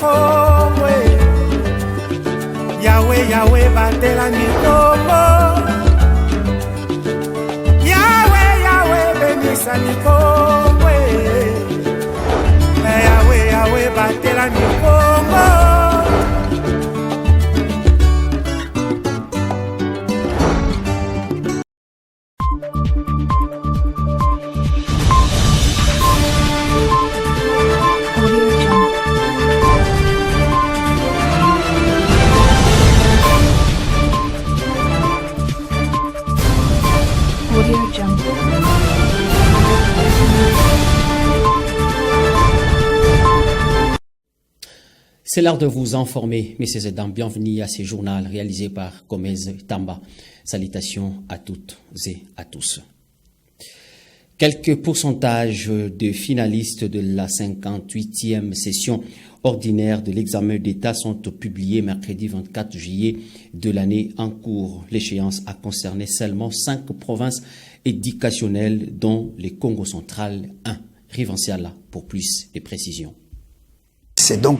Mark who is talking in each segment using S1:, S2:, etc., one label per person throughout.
S1: Congo. Yahweh, Yahweh, batela mikongo. Yahweh, Yahweh, benisa mikongo. Yahweh, Yahweh, batela mikongo.
S2: C'est l'heure de vous informer, messieurs et dames. Bienvenue à ce journal réalisé par Gomez Tamba. Salutations à toutes et à tous. Quelques pourcentages de finalistes de la 58e session ordinaire de l'examen d'État sont publiés mercredi 24 juillet de l'année en cours. L'échéance a concerné seulement 5 provinces éducationnelles, dont le Congo central 1. Rivanciala pour plus de précisions.
S3: C'est donc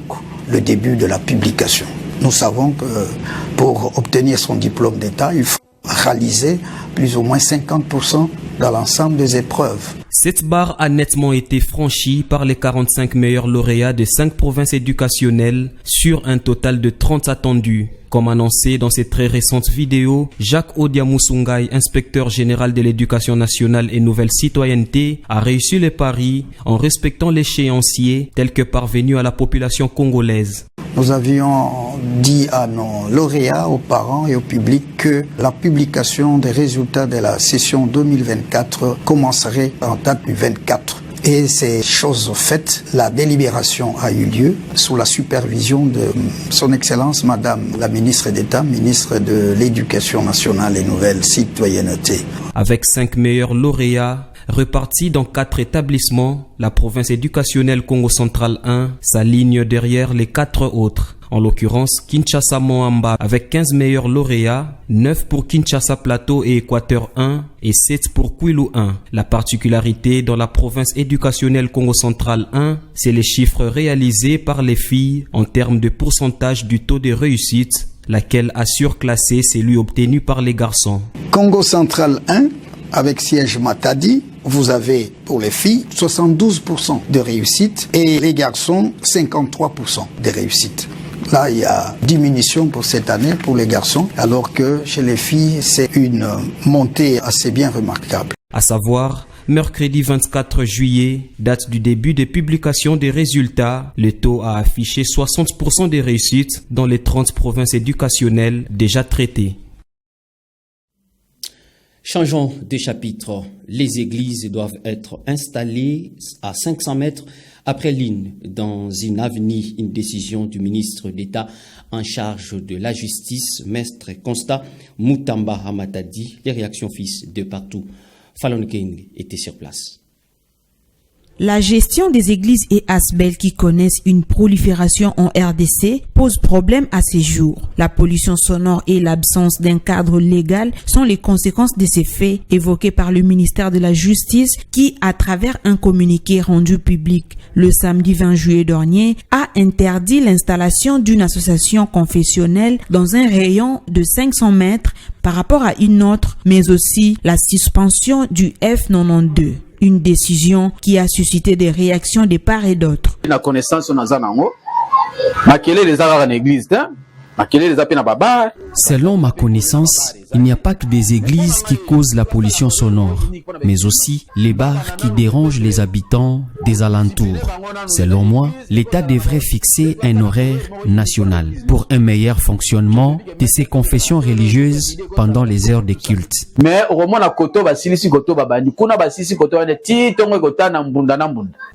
S3: le début de la publication. Nous savons que pour obtenir son diplôme d'État, il faut réaliser plus ou moins 50% dans l'ensemble des épreuves.
S4: Cette barre a nettement été franchie par les 45 meilleurs lauréats de 5 provinces éducationnelles sur un total de 30 attendus. Comme annoncé dans cette très récente vidéo, Jacques Odiamusungai, inspecteur général de l'éducation nationale et nouvelle citoyenneté, a réussi le pari en respectant l'échéancier tel que parvenu à la population congolaise.
S3: Nous avions dit à nos lauréats, aux parents et au public que la publication des résultats de la session 2024 commencerait en date du 24. Et ces choses faites, la délibération a eu lieu sous la supervision de son Excellence Madame la ministre d'État, ministre de l'Éducation nationale et nouvelle citoyenneté.
S4: Avec 5 meilleurs lauréats repartis dans 4 établissements, la province éducationnelle Congo central 1 s'aligne derrière les 4 autres. En l'occurrence, Kinshasa Moamba avec 15 meilleurs lauréats, 9 pour Kinshasa Plateau et Équateur 1 et 7 pour Kwilu 1. La particularité dans la province éducationnelle Congo central 1, c'est les chiffres réalisés par les filles en termes de pourcentage du taux de réussite, laquelle a surclassé celui obtenu par les garçons.
S3: Congo central 1, avec siège Matadi, vous avez pour les filles 72% de réussite et les garçons 53% de réussite. Là, il y a diminution pour cette année pour les garçons, alors que chez les filles, c'est une montée assez bien remarquable.
S4: À savoir, mercredi 24 juillet, date du début des publications des résultats, le taux a affiché 60% de réussite dans les 30 provinces éducationnelles déjà traitées.
S2: Changeons de chapitre. Les églises doivent être installées à 500 mètres après l'île dans une avenue. Une décision du ministre d'État en charge de la justice, Maître Constant Mutamba Hamatadi. Les réactions fils de partout. Fallon Keng était sur place.
S5: La gestion des églises et asbels qui connaissent une prolifération en RDC pose problème à ces jours. La pollution sonore et l'absence d'un cadre légal sont les conséquences de ces faits évoqués par le ministère de la Justice qui, à travers un communiqué rendu public le samedi 20 juillet dernier, a interdit l'installation d'une association confessionnelle dans un rayon de 500 mètres par rapport à une autre, mais aussi la suspension du F92. Une décision qui a suscité des réactions de part et d'autre.
S6: La connaissance
S7: selon ma connaissance, il n'y a pas que des églises qui causent la pollution sonore, mais aussi les bars qui dérangent les habitants des alentours. Selon moi, l'État devrait fixer un horaire national pour un meilleur fonctionnement de ces confessions religieuses pendant les heures de culte.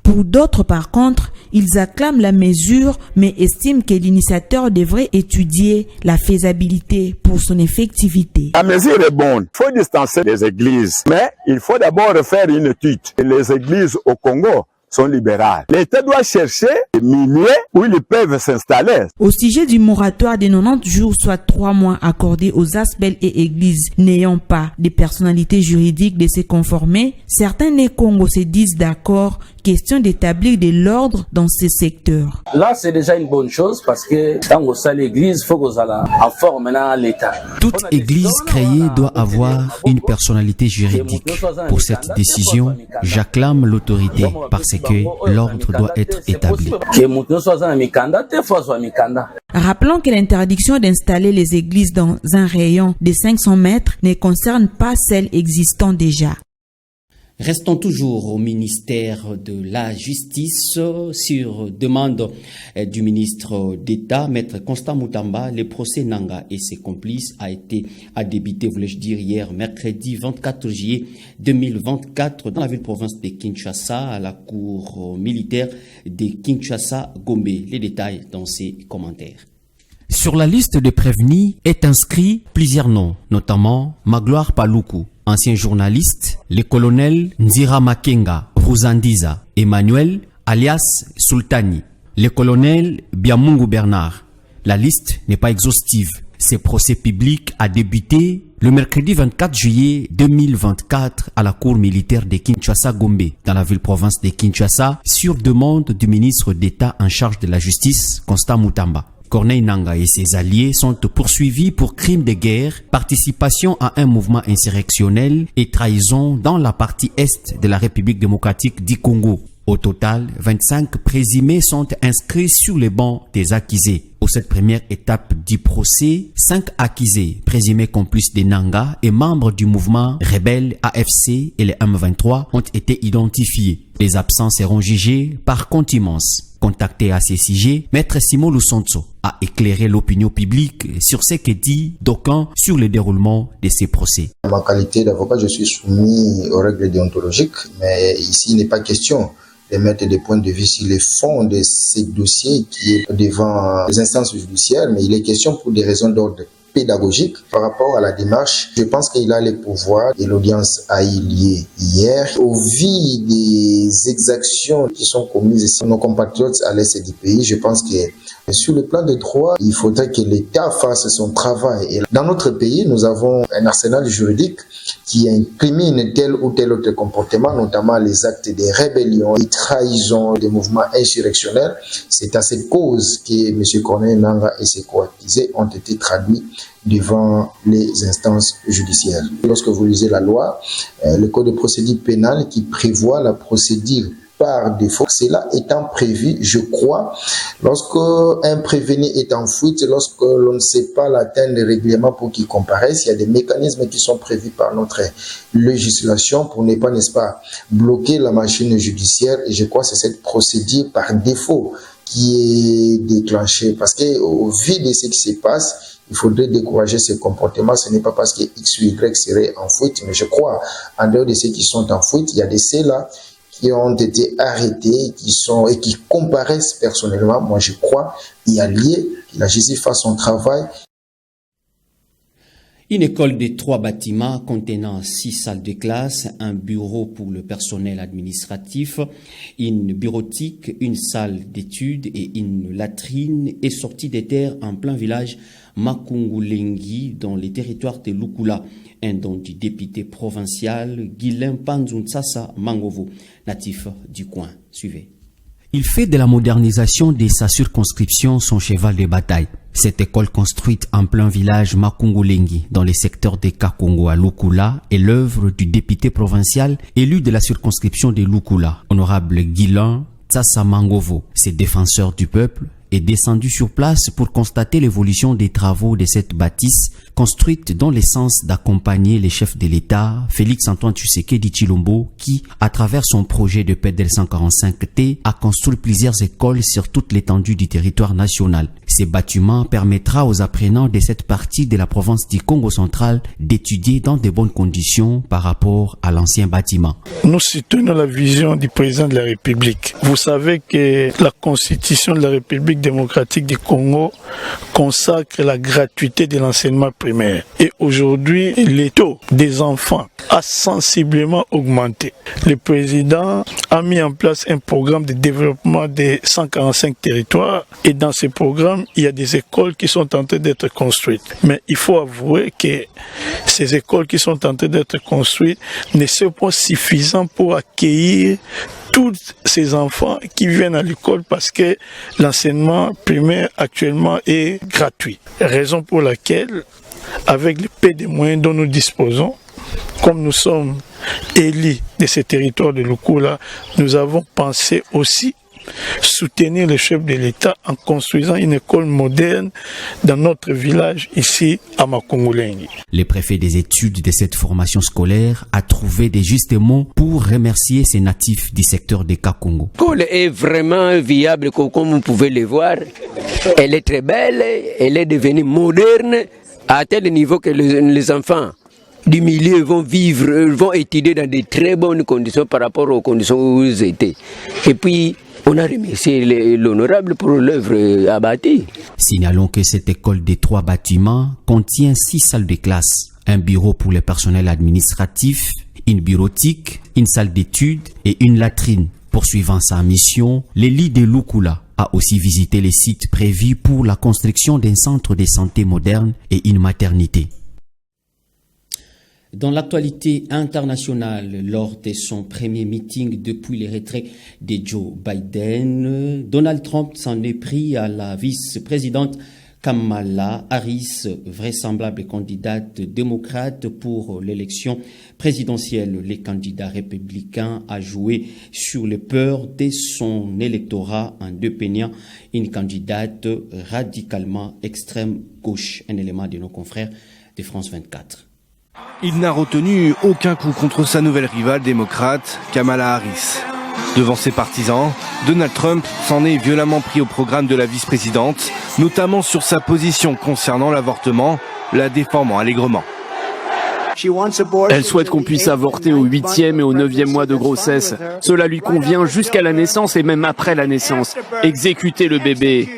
S5: Pour d'autres, par contre, ils acclament la mesure, mais estiment que l'initiateur devrait étudier la faisabilité pour son effectivité.
S8: La mesure est bonne. Il faut distancer les églises, mais il faut d'abord faire une étude. Les églises au Congo sont libérales. L'État doit chercher des milliers où ils peuvent s'installer.
S5: Au sujet du moratoire des 90 jours, soit 3 mois accordés aux asbels et églises n'ayant pas de personnalité juridique de se conformer, certains Né-Congo se disent d'accord question d'établir de l'ordre dans ces secteurs.
S6: Là, c'est déjà une bonne chose parce que dans l'église, il faut que en forme maintenant l'État.
S7: Toute église créée doit avoir une personnalité juridique. Pour cette décision, j'acclame l'autorité parce que l'ordre doit être établi.
S5: Rappelons que l'interdiction d'installer les églises dans un rayon de 500 mètres ne concerne pas celles existant déjà.
S2: Restons toujours au ministère de la Justice. Sur demande du ministre d'État, Maître Constant Moutamba, le procès Nanga et ses complices a débuté, voulais-je dire, hier, mercredi 24 juillet 2024, dans la ville-province de Kinshasa, à la cour militaire de Kinshasa-Gombe. Les détails dans ces commentaires.
S7: Sur la liste de prévenus est inscrit plusieurs noms, notamment Magloire Paluku, ancien journaliste, le colonel Nzira Makenga Ruzandiza, Emmanuel alias Sultani, le colonel Biamungu Bernard. La liste n'est pas exhaustive. Ce procès public a débuté le mercredi 24 juillet 2024 à la cour militaire de Kinshasa-Gombe, dans la ville-province de Kinshasa, sur demande du ministre d'État en charge de la justice, Constant Moutamba. Corneille Nanga et ses alliés sont poursuivis pour crimes de guerre, participation à un mouvement insurrectionnel et trahison dans la partie est de la République démocratique du Congo. Au total, 25 présumés sont inscrits sur les bancs des accusés. Pour cette première étape du procès, 5 accusés présumés complices de Nanga et membres du mouvement rebelle AFC et les M23 ont été identifiés. Les absents seront jugés par contumace. Contacté à ces sujets, Maître Simon Lusonso a éclairé l'opinion publique sur ce que dit d'aucuns sur le déroulement de ces procès.
S9: En ma qualité d'avocat, je suis soumis aux règles déontologiques, mais ici il n'est pas question de mettre des points de vue sur les fonds de ces dossiers qui est devant les instances judiciaires, mais il est question pour des raisons d'ordre pédagogique par rapport à la démarche. Je pense qu'il a les pouvoirs et l'audience a eu lieu hier. Au vu des exactions qui sont commises ici, nos compatriotes à l'est du pays, je pense que sur le plan des droits, il faudrait que l'État fasse son travail. Et dans notre pays, nous avons un arsenal juridique qui incrimine tel ou tel autre comportement, notamment les actes de rébellion et trahison des mouvements insurrectionnels. C'est à cette cause que M. Corneille Nanga et ses co-accusés ont été traduits devant les instances judiciaires. Lorsque vous lisez la loi, le code de procédure pénale qui prévoit la procédure par défaut, cela étant prévu, je crois, lorsque un prévenu est en fuite, lorsque l'on ne sait pas l'atteindre régulièrement pour qu'il comparaisse, il y a des mécanismes qui sont prévus par notre législation pour ne pas, n'est-ce pas, bloquer la machine judiciaire. Et je crois que c'est cette procédure par défaut qui est déclenchée. Parce qu'au vu de ce qui se passe, il faudrait décourager ces comportements. Ce n'est pas parce que X ou Y serait en fuite, mais je crois, en dehors de ceux qui sont en fuite, il y a des ceux-là qui ont été arrêtés, qui comparaissent personnellement. Moi, je crois, il y a lieu que la justice fasse son travail.
S2: Une école de 3 bâtiments contenant 6 salles de classe, un bureau pour le personnel administratif, une bureautique, une salle d'études et une latrine est sortie des terres en plein village Makungulengi dans les territoires de Lukula, un don du député provincial Guilain Panzuntsasa Mangovo, natif du coin. Suivez.
S7: Il fait de la modernisation de sa circonscription son cheval de bataille. Cette école construite en plein village Makungulengi dans les secteurs de Kakongo à Lukula est l'œuvre du député provincial élu de la circonscription de Lukula, honorable Guilain Tsasa Mangovo. Ces défenseurs du peuple est descendu sur place pour constater l'évolution des travaux de cette bâtisse construite dans le sens d'accompagner les chefs de l'État, Félix Antoine Tshisekedi Tshilombo, qui, à travers son projet de PEDEL 145T, a construit plusieurs écoles sur toute l'étendue du territoire national. Ces bâtiments permettra aux apprenants de cette partie de la province du Congo central d'étudier dans de bonnes conditions par rapport à l'ancien bâtiment.
S10: Nous soutenons la vision du président de la République. Vous savez que la Constitution de la République démocratique du Congo consacre la gratuité de l'enseignement primaire. Et aujourd'hui, le taux des enfants a sensiblement augmenté. Le président a mis en place un programme de développement de 145 territoires et dans ce programme, il y a des écoles qui sont en train d'être construites. Mais il faut avouer que ces écoles qui sont en train d'être construites ne sont pas suffisantes pour accueillir tous ces enfants qui viennent à l'école parce que l'enseignement primaire actuellement est gratuit. Raison pour laquelle, avec le peu de moyens dont nous disposons, comme nous sommes élus de ces territoires de Lukula, nous avons pensé aussi soutenir le chef de l'État en construisant une école moderne dans notre village ici à Makongolengi.
S7: Le préfet des études de cette formation scolaire a trouvé des justes mots pour remercier ces natifs du secteur de Kakongo.
S11: L'école est vraiment viable, comme vous pouvez le voir. Elle est très belle, elle est devenue moderne à tel niveau que les enfants du milieu vont vivre, vont étudier dans de très bonnes conditions par rapport aux conditions où ils étaient. Et puis, on a remercié l'honorable pour l'œuvre abattue.
S7: Signalons que cette école de 3 bâtiments contient 6 salles de classe, un bureau pour le personnel administratif, une bureautique, une salle d'études et une latrine. Poursuivant sa mission, l'élite de Lukula a aussi visité les sites prévus pour la construction d'un centre de santé moderne et une maternité.
S2: Dans l'actualité internationale, lors de son premier meeting depuis le retrait de Joe Biden, Donald Trump s'en est pris à la vice-présidente Kamala Harris, vraisemblable candidate démocrate pour l'élection présidentielle. Les candidats républicains a joué sur les peurs de son électorat en dépeignant une candidate radicalement extrême gauche. Un élément de nos confrères de France 24.
S12: Il n'a retenu aucun coup contre sa nouvelle rivale démocrate, Kamala Harris. Devant ses partisans, Donald Trump s'en est violemment pris au programme de la vice-présidente, notamment sur sa position concernant l'avortement, la déformant allègrement.
S13: Elle souhaite qu'on puisse avorter au 8e et au 9e mois de grossesse. Cela lui convient jusqu'à la naissance et même après la naissance. Exécuter le bébé,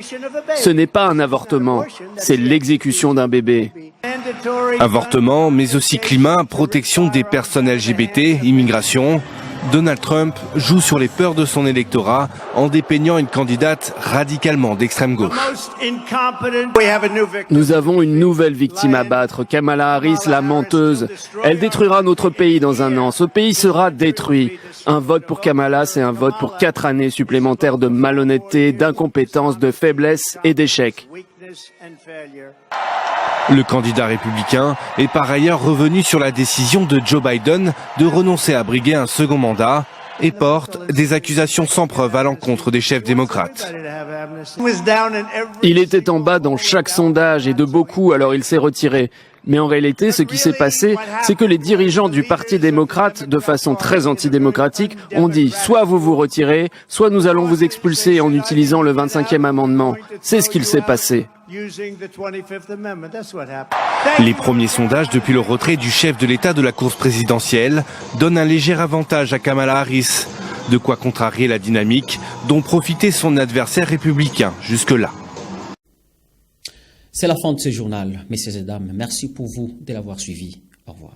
S13: ce n'est pas un avortement, c'est l'exécution d'un bébé.
S12: Avortement, mais aussi climat, protection des personnes LGBT, immigration. Donald Trump joue sur les peurs de son électorat en dépeignant une candidate radicalement d'extrême gauche.
S13: Nous avons une nouvelle victime à battre, Kamala Harris, la menteuse. Elle détruira notre pays dans un an. Ce pays sera détruit. Un vote pour Kamala, c'est un vote pour 4 années supplémentaires de malhonnêteté, d'incompétence, de faiblesse et d'échec.
S12: Le candidat républicain est par ailleurs revenu sur la décision de Joe Biden de renoncer à briguer un second mandat et porte des accusations sans preuve à l'encontre des chefs démocrates.
S13: Il était en bas dans chaque sondage et de beaucoup, alors il s'est retiré. Mais en réalité, ce qui s'est passé, c'est que les dirigeants du Parti démocrate, de façon très antidémocratique, ont dit soit vous vous retirez, soit nous allons vous expulser en utilisant le 25e amendement. C'est ce qu'il s'est passé.
S12: Les premiers sondages depuis le retrait du chef de l'État de la course présidentielle donnent un léger avantage à Kamala Harris, de quoi contrarier la dynamique dont profitait son adversaire républicain jusque-là.
S2: C'est la fin de ce journal, messieurs et dames. Merci pour vous de l'avoir suivi. Au revoir.